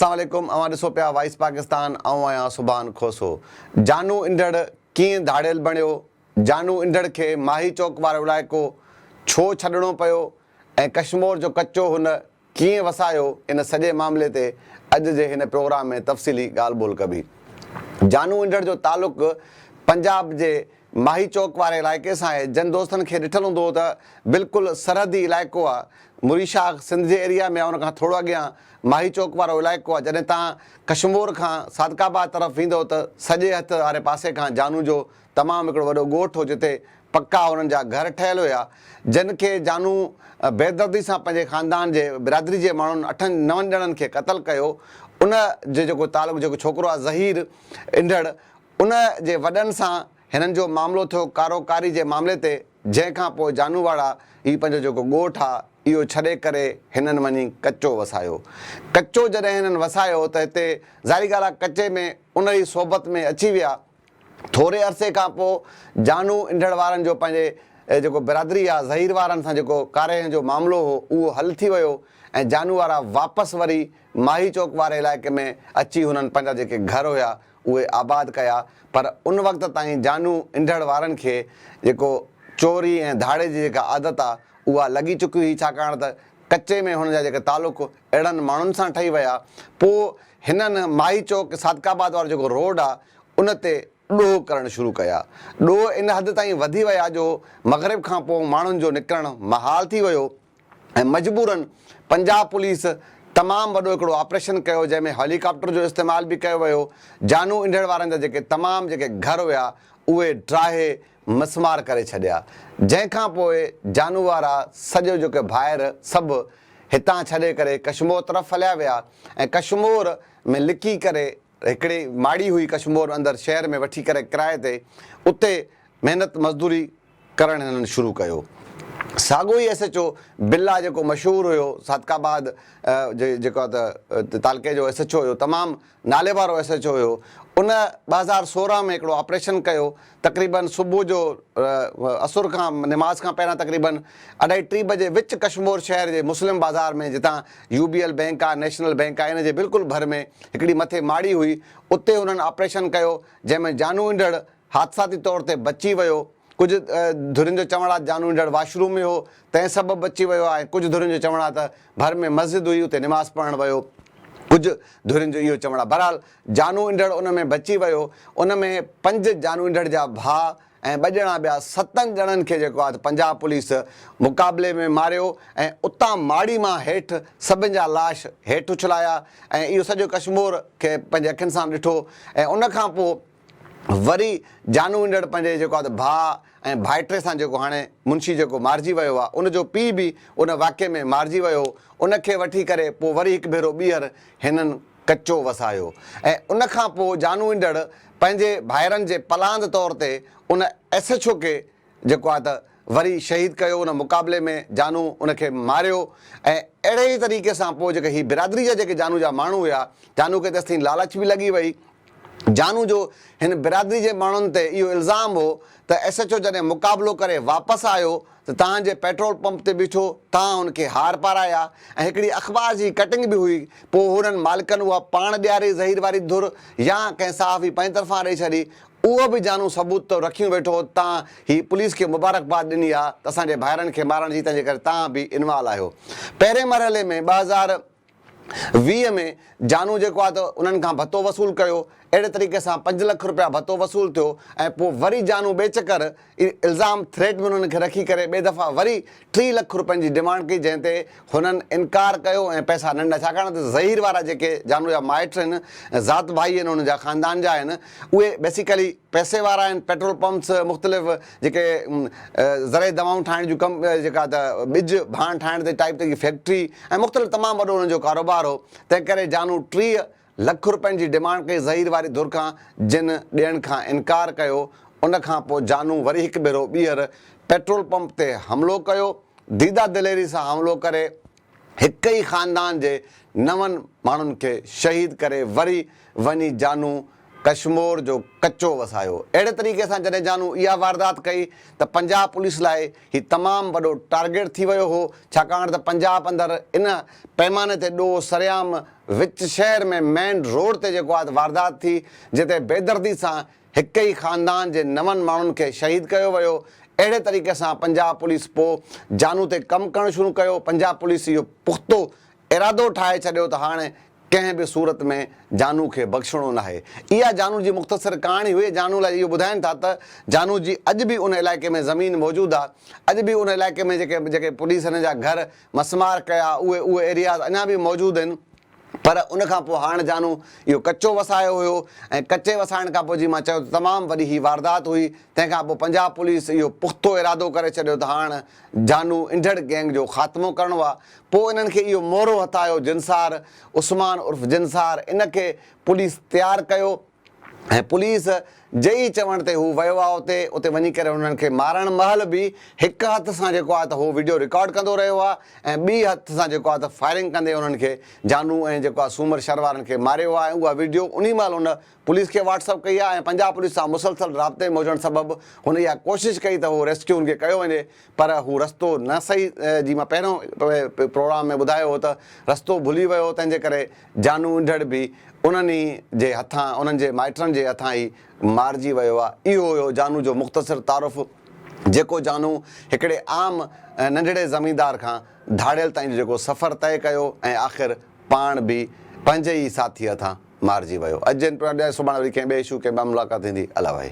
अस्सलाम वालेकुम। अवां ॾिसो पिया वॉइस पाकिस्तान। आऊं आहियां सुभान खोसो। जानू इंदड़ कीअं धाड़ियल बणियो, जानू इंदड़ खे माही चौक वारो इलाइक़ो छो छॾिणो पियो ऐं कश्मीर जो कचो हुन कीअं वसायो, इन सॼे मामले ते अॼु जे हिन प्रोग्राम में तफ़सीली ॻाल्हि ॿोल कबी। जानू इंदड़ जो तालुक़ु पंजाब जे माही चौक वारे इलाइक़े सां आहे। जन दोस्तनि खे ॾिठल हूंदो त बिल्कुलु सरहदी इलाइक़ो आहे। मुरीशा सिंध जे एरिया में आहे, उन खां थोरो अॻियां माही चौक वारो इलाइक़ो आहे। जॾहिं तव्हां कश्मीर खां सादकाबाद तरफ़ वेंदो त सॼे हथ वारे पासे खां जानू जो तमामु हिकिड़ो वॾो ॻोठु हो, जिते पका हुननि जा घर ठहियल हुया। जिन खे जानू बेदर्दी सां पंहिंजे ख़ानदान जे बिरादरी जे माण्हुनि 8-9 ॼणनि खे क़तलु कयो। उन जे जेको तालुक़ु जेको छोकिरो आहे ज़हीर इंदड़, उन जे वॾनि सां हिननि जो मामिलो थियो कारोकारी जे मामले ते, जंहिंखां पोइ जानूवाड़ा हीउ पंहिंजो जेको ॻोठु आहे इहो छॾे करे हिननि वञी कचो वसायो। कचो जॾहिं हिननि वसायो त हिते ज़ाहिरी ॻाल्हि आहे, कचे में उन जी सोबत में अची विया। थोरे अरसे खां पोइ जानू इंदड़ वारनि जो पंहिंजे जेको बिरादरी आहे ज़हीर वारनि सां जेको कारे जो मामिलो हो उहो हल थी वियो ऐं जानू वारा वापसि वरी माही चौक वारे इलाइक़े में अची हुननि पंहिंजा जेके घर हुया उहे आबाद कया। पर उन वक़्त ताईं जानू इंदड़ वारनि खे जेको चोरी ऐं धाड़े जी जेका आदत आहे उहा लॻी चुकी हुई, छाकाणि त कचे में हुन जा जेके तालुक़ु अहिड़नि माण्हुनि सां ठही विया। पोइ हिननि माही चौक सादकाबाद वारो जेको रोड आहे उन ते ॾोह करणु शुरू कया। ॾोह इन हद ताईं वधी विया जो मग़रिब खां पोइ माण्हुनि जो निकिरणु महाल थी वियो ऐं मजबूरन पंजाब पुलिस तमामु वॾो हिकिड़ो ऑपरेशन कयो, जंहिंमें हेलीकॉप्टर जो इस्तेमालु बि कयो वियो। जानू इंदड़ वारनि जा जेके तमामु जेके घर हुया उहे ड्राहे मसमार करे छॾिया। जंहिंखां पोइ जानू वारा सॼो जेके ॿाहिरि सभु हितां छॾे करे कश्मीर तरफ़ हलिया विया ऐं कश्मीर में लिकी करे हिकिड़ी माड़ी हुई कश्मीर अंदरि शहर में वठी करे किराए ते, उते महिनत मज़दूरी करणु हिननि शुरू कयो। साॻियो ई SHO बिल्ला जेको मशहूरु हुयो सादकाबाद जेको तालुके जो SHO हुयो, तमामु नाले वारो SHO हुयो, उन 2016 में हिकिड़ो ऑपरेशन कयो। तक़रीबन सुबुह जो असुर खां निमाज़ खां पहिरियां तक़रीबन 2:30 बजे विच कश्मीर शहर जे मुस्लिम बाज़ार में, जितां UBL बैंक आहे, नेशनल बैंक आहे, इन जे बिल्कुलु भर में हिकिड़ी मथे माड़ी हुई, उते हुननि ऑपरेशन कयो, जंहिंमें जानू इंदड़ हादसाती तौर ते बची वियो। कुझु धुरियुनि जो चवणु आहे जानू इंदड़ वॉशरूम में हो, तंहिं सबबु बची वियो आहे। कुझु धुरियुनि जो चवणु आहे त भर में मस्जिद हुई, उते निमाज़ पढ़णु वियो। कुझु धुरियुनि जो इहो चवणु आहे। बहरहाल जानू इंदड़ उन में बची वियो। उन में 5 जानू इंदड़ जा भाउ ऐं 2 ॼणा ॿिया 7 ॼणनि खे जेको आहे पंजाब पुलिस मुक़ाबले में मारियो ऐं उतां माड़ी मां हेठि सभिनि जा लाश हेठि उछलाया ऐं इहो सॼो कश्मीर खे पंहिंजे अखियुनि सां ॾिठो। ऐं उन खां पोइ वरी जानू इंदड़ पंहिंजे जेको आहे भाउ ऐं भाइटे सां जेको हाणे मुंशी जेको मारिजी वियो आहे, उनजो पीउ बि उन वाक़े में मारिजी वियो। उनखे वठी करे पोइ वरी हिकु भेरो ॿीहर हिननि कचो वसायो ऐं उन खां पोइ जानू इंदड़ पंहिंजे भाइरनि जे पलांद तौर ते उन SHO खे जेको आहे त वरी शहीद कयो। उन मुक़ाबले में जानू उनखे मारियो ऐं अहिड़े ई तरीक़े सां पोइ जेके हीअ बिरादरी जा जेके जानू जा माण्हू हुया, जानू खे तेसिताईं लालच बि लॻी वई। जानू जो हिन बिरादरी जे माण्हुनि ते इहो इल्ज़ाम हो त SHO जॾहिं मुक़ाबिलो करे वापसि आयो त तव्हांजे पेट्रोल पंप ते बीठो, तव्हां हुनखे हार पाराया ऐं हिकिड़ी अख़बार जी कटिंग बि हुई। पोइ हुननि मालिकनि उहा पाण ॾियारी ज़हीर वारी धुर या कंहिं सहाफ़ी पंहिंजी तरफ़ां ॾेई छॾी। उहो बि जानू सबूत तो रखियूं वेठो, तव्हां हीअ पुलिस खे मुबारकबाद ॾिनी आहे त असांजे भाइरनि खे मारण जी, तंहिंजे करे तव्हां बि इनवाल आहियो। पहिरें मरहले में 2020 में जानू जेको आहे त उन्हनि खां भतो वसूल कयो। अहिड़े तरीक़े सां 5 लख रुपया भतो वसूल थियो ऐं पोइ वरी जानू ॿिए चकर इल्ज़ाम थ्रेट में उन्हनि खे रखी करे ॿिए दफ़ा वरी 3 लख रुपयनि जी डिमांड कई, जंहिं ते हुननि इनकार कयो ऐं पैसा न ॾिना। छाकाणि त ज़हीर वारा जेके जानू जा माइट आहिनि, ज़ात भाई आहिनि, हुन जा ख़ानदान जा आहिनि, उहे बेसिकली पैसे वारा आहिनि। पेट्रोल पंप्स, मुख़्तलिफ़ जेके ज़रे दवाऊं ठाहिण जूं जेका त ॿिज भाण ठाहिण ते टाइप ते फैक्ट्री ऐं मुख़्तलिफ़ तमामु वॾो हुननि जो कारोबार हो। तंहिं करे जानू 30 लख रुपयनि जी डिमांड कई ज़हीर वारी धुर खां, जिन ॾियण खां इनकार कयो। उन खां पोइ जानू वरी हिकु भेरो ॿीहर पेट्रोल पंप ते हमिलो कयो। दीदा दिलेरी सां हमिलो करे हिक ई ख़ानदान जे 9 माण्हुनि खे शहीद करे वरी वञी जानू कश्मीर जो कच्चो वसायो। अहिड़े तरीक़े सां जॾहिं जानू इहा वारदात कई त पंजाब पुलिस लाइ ही तमामु वॾो टारगेट थी वियो हो, छाकाणि त पंजाब अंदरि इन पैमाने ते ॾोह सरेआम विच शहर में मेन रोड ते जेको आहे वारदात थी, जिते बेदर्दी सां हिक ई ख़ानदान जे 9 माण्हुनि खे शहीद कयो वियो। अहिड़े तरीक़े सां पंजाब पुलिस पोइ जानू ते कमु करणु शुरू कयो। पंजाब पुलिस इहो पुख़्तो इरादो ठाहे छॾियो त हाणे कंहिं बि सूरत में जानू खे बख़्शणो न आहे। इहा जानू जी मुख़्तसर कहाणी हुई। जानू लाइ इहो ॿुधाइनि था त जानू जी अॼु बि उन इलाइक़े में ज़मीन मौजूदु आहे। अॼु बि उन इलाइक़े में जेके पुलिस हिन जा घर मसमार कया उहे एरियाज़ अञा बि मौजूदु आहिनि। पर उनखां पोइ हाणे जानू इहो कच्चो वसायो हुयो ऐं कच्चे वसाइण खां पोइ जी मां चयो त तमामु वॾी ही वारदात हुई। तंहिंखां पोइ पंजाब पुलिस इहो पुख़्तो इरादो करे छॾियो त हाणे जानू इंढड़ गैंग जो ख़ात्मो करिणो आहे। पोइ इन्हनि खे इहो मोहरो हथायो जिनसार उस्मान उर्फ़ जिनसार, इन खे पुलिस तयारु कयो ऐं पुलिस जई चवण ते हू वियो आहे उते वञी करे हुननि खे मारण महिल बि हिकु हथ सां जेको आहे त हू वीडियो रिकॉर्ड कंदो रहियो आहे ऐं ॿी हथ सां जेको आहे त फायरिंग कंदे हुननि खे जानू ऐं जेको आहे सूमर शहर वारनि खे मारियो आहे। उहा वीडियो उन महिल हुन पुलिस खे व्हाट्सअप कई आहे ऐं पंजाब पुलिस सां मुसलसल राब्ते में हुजण सबबु हुन इहा कोशिशि कई त उहो रेस्क्यू हुनखे कयो वञे, पर हू रस्तो न सही जी मां पहिरियों प्रोग्राम में ॿुधायो हो त रस्तो भुली वियो, तंहिंजे करे जानू इंढड़ बि उन्हनि जे हथां उन्हनि जे माइटनि जे हथां ई मारिजी वियो आहे। इहो हुयो जानू जो मुख़्तसिर तारुफ़, जेको जानू हिकिड़े आम नंढड़े ज़मींदार खां धाड़ियल ताईं जेको सफ़र तय कयो ऐं आख़िर पाण बि पंहिंजे ई साथी हथां मारिजी वियो। अॼु सुभाणे वरी कंहिं ॿिए इशू कंहिं ॿिया मुलाक़ात थींदी। अला भाई।